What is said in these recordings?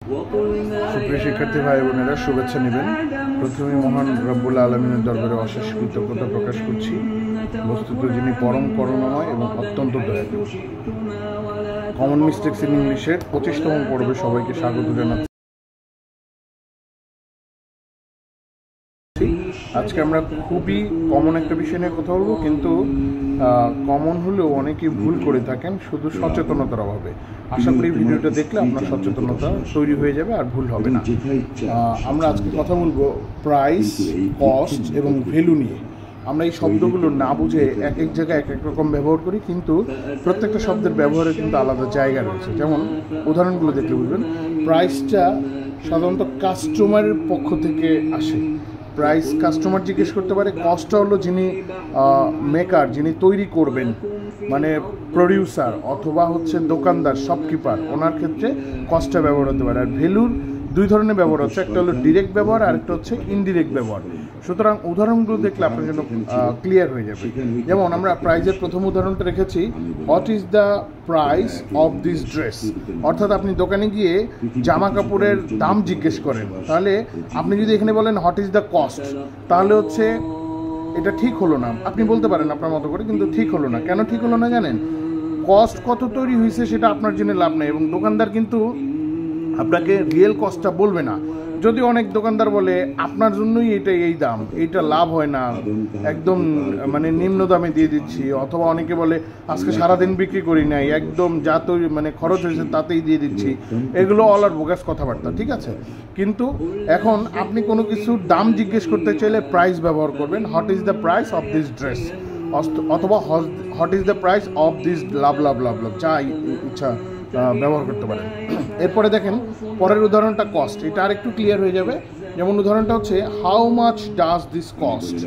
সুপ্রিয় শিক্ষার্থী ভাই বোনেরা, শুভেচ্ছা নেবেন। প্রথমে মহান রব্বুল আলমিনের দরবারে অশেষ কৃতজ্ঞতা প্রকাশ করছি। বস্তুত যিনি পরম করুণাময় এবং অত্যন্ত দয়ালু। কমন মিস্টেক্স ইন ইংলিশের 25তম পর্বে সবাইকে স্বাগত জানাচ্ছি। আজকে আমরা খুবই কমন একটা বিষয় নিয়ে কথা বলবো, কিন্তু কমন হলেও অনেকেই ভুল করে থাকেন শুধু সচেতনতার অভাবে। আশা করি ভিডিওটা দেখলে আপনার সচেতনতা তৈরি হয়ে যাবে আর ভুল হবে না। আমরা আজকে কথা বলবো প্রাইস, কস্ট এবং ভ্যালু নিয়ে। আমরা এই শব্দগুলো না বুঝে এক এক জায়গায় এক এক রকম ব্যবহার করি, কিন্তু প্রত্যেকটা শব্দের ব্যবহারে কিন্তু আলাদা জায়গা রয়েছে। যেমন উদাহরণগুলো দেখলে বুঝবেন, প্রাইসটা সাধারণত কাস্টমারের পক্ষ থেকে আসে। প্রাইস কাস্টমার জিজ্ঞেস করতে পারে। কস্টটা হলো যিনি মেকার, যিনি তৈরি করবেন, মানে প্রডিউসার অথবা হচ্ছে দোকানদার, শপকিপার, ওনার ক্ষেত্রে কস্টটা ব্যবহার হতে পারে। আর ভ্যালুর দুই ধরনের ব্যবহার হচ্ছে, একটা হলো ডিরেক্ট ব্যবহার আর একটা হচ্ছে ইনডিরেক্ট ব্যবহার। সুতরাং উদাহরণগুলো দেখলে আপনার জন্য ক্লিয়ার হয়ে যাবে। যেমন আমরা প্রাইজের প্রথম উদাহরণটা রেখেছি, what is the price of this dress. অর্থাৎ আপনি দোকানে গিয়ে জামা কাপড়ের দাম জিজ্ঞেস করেন, তাহলে আপনি যদি এখানে বলেন হোয়াট ইজ দ্য কস্ট, তাহলে হচ্ছে এটা ঠিক হলো না। আপনি বলতে পারেন আপনার মতো করে, কিন্তু ঠিক হলো না। কেন ঠিক হলো না জানেন? কস্ট কত তৈরি হয়েছে সেটা আপনার জন্য লাভ নেই, এবং দোকানদার কিন্তু আপনাকে রিয়েল কস্টটা বলবে না। যদি অনেক দোকানদার বলে আপনার জন্যই এটা এই দাম, এইটা লাভ হয় না, একদম মানে নিম্ন দামে দিয়ে দিচ্ছি, অথবা অনেকে বলে আজকে সারাদিন বিক্রি করি নাই, একদম যা তৈরি মানে খরচ হয়েছে তাতেই দিয়ে দিচ্ছি, এগুলো অল আর বোগাস কথাবার্তা, ঠিক আছে? কিন্তু এখন আপনি কোনো কিছুর দাম জিজ্ঞেস করতে চাইলে প্রাইস ব্যবহার করবেন। What is the price of this dress, অথবা what is the price of this লাভ লাভ লাভ লাভ, যা ইচ্ছা ব্যবহার করতে পারেন। এরপরে দেখেন পরের উদাহরণটা কস্ট, এটা আর একটু ক্লিয়ার হয়ে যাবে। যেমন উদাহরণটা হচ্ছে how much does this cost,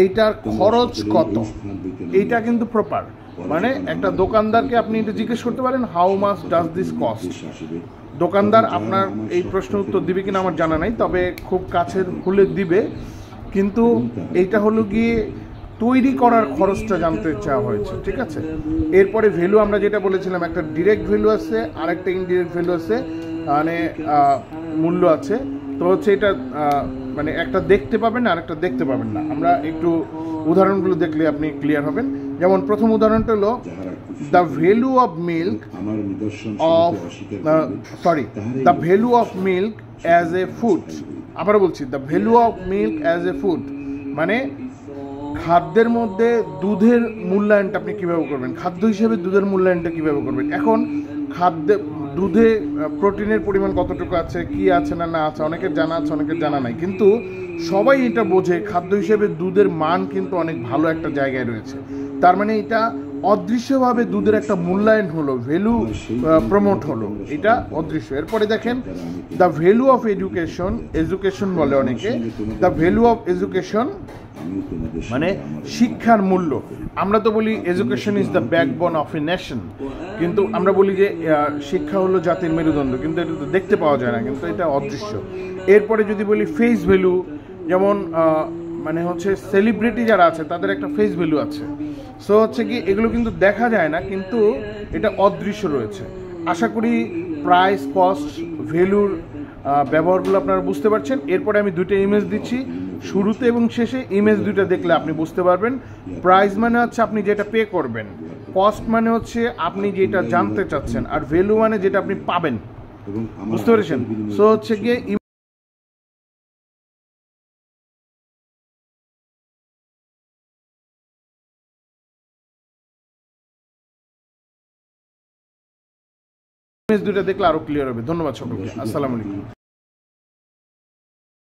এইটার খরচ কত। এইটা কিন্তু প্রপার, মানে একটা দোকানদারকে আপনি এটা জিজ্ঞেস করতে পারেন how much does this cost. দোকানদার আপনার এই প্রশ্ন উত্তর দিবে কিনা আমার জানা নাই, তবে খুব কাছের হলে দিবে। কিন্তু এইটা হলো গিয়ে তৈরি করার খরচটা জানতে চাওয়া হয়েছে, ঠিক আছে? এরপরে ভ্যালু আমরা যেটা বলেছিলাম, একটা ডিরেক্ট ভ্যালু আছে আর একটা ইনডিরেক্ট ভ্যালু আছে, মানে মূল্য আছে। তো হচ্ছে এটা মানে একটা দেখতে পাবেন আর একটা দেখতে পাবেন না। আমরা একটু উদাহরণগুলো দেখলে আপনি ক্লিয়ার হবেন। যেমন প্রথম উদাহরণটা হলো the value of milk the value of milk as a food. আবার বলছি, the value of milk as a food, মানে খাদ্যের মধ্যে দুধের মূল্যায়নটা আপনি কীভাবে করবেন, খাদ্য হিসেবে দুধের মূল্যায়নটা কীভাবে করবেন। এখন দুধে প্রোটিনের পরিমাণ কতটুকু আছে, কি আছে না আছে, অনেকের জানা আছে অনেকের জানা নাই, কিন্তু সবাই এটা বোঝে খাদ্য হিসেবে দুধের মান কিন্তু অনেক ভালো একটা জায়গায় রয়েছে। তার মানে এটা অদৃশ্যভাবে দুধের একটা মূল্যায়ন হলো, ভ্যালু প্রমোট হলো, এটা অদৃশ্য। এরপরে দেখেন the value of education, education বলে অনেকে, দ্য ভ্যালু অফ এডুকেশন মানে শিক্ষার মূল্য। আমরা তো বলি education is the backbone of a nation, কিন্তু আমরা বলি যে শিক্ষা হলো জাতির মেরুদণ্ড, কিন্তু এটা তো দেখতে পাওয়া যায় না, কিন্তু এটা অদৃশ্য। এরপরে যদি বলি ফেস ভ্যালু, যেমন মানে হচ্ছে সেলিব্রিটি যারা আছে তাদের একটা ফেস ভ্যালু আছে। সো হচ্ছে কি এগুলো কিন্তু দেখা যায় না, কিন্তু এটা অদৃশ্য রয়েছে। আশা করি প্রাইস, কস্ট, ভ্যালুর ব্যবহারগুলো আপনারা বুঝতে পারছেন। এরপরে আমি দুইটা ইমেজ দিচ্ছি, শুরুতে এবং শেষে ইমেজ দুইটা দেখলে আপনি বুঝতে পারবেন। প্রাইস মানে হচ্ছে আপনি যেটা পে করবেন, কস্ট মানে হচ্ছে আপনি যেটা জানতে চাচ্ছেন, আর ভ্যালু মানে যেটা আপনি পাবেন। বুঝতে পেরেছেন? সো হচ্ছে গিয়ে ইমেজ দুইটা দেখলে আরো ক্লিয়ার হবে। ধন্যবাদ সকলকে। আসসালামু আলাইকুম।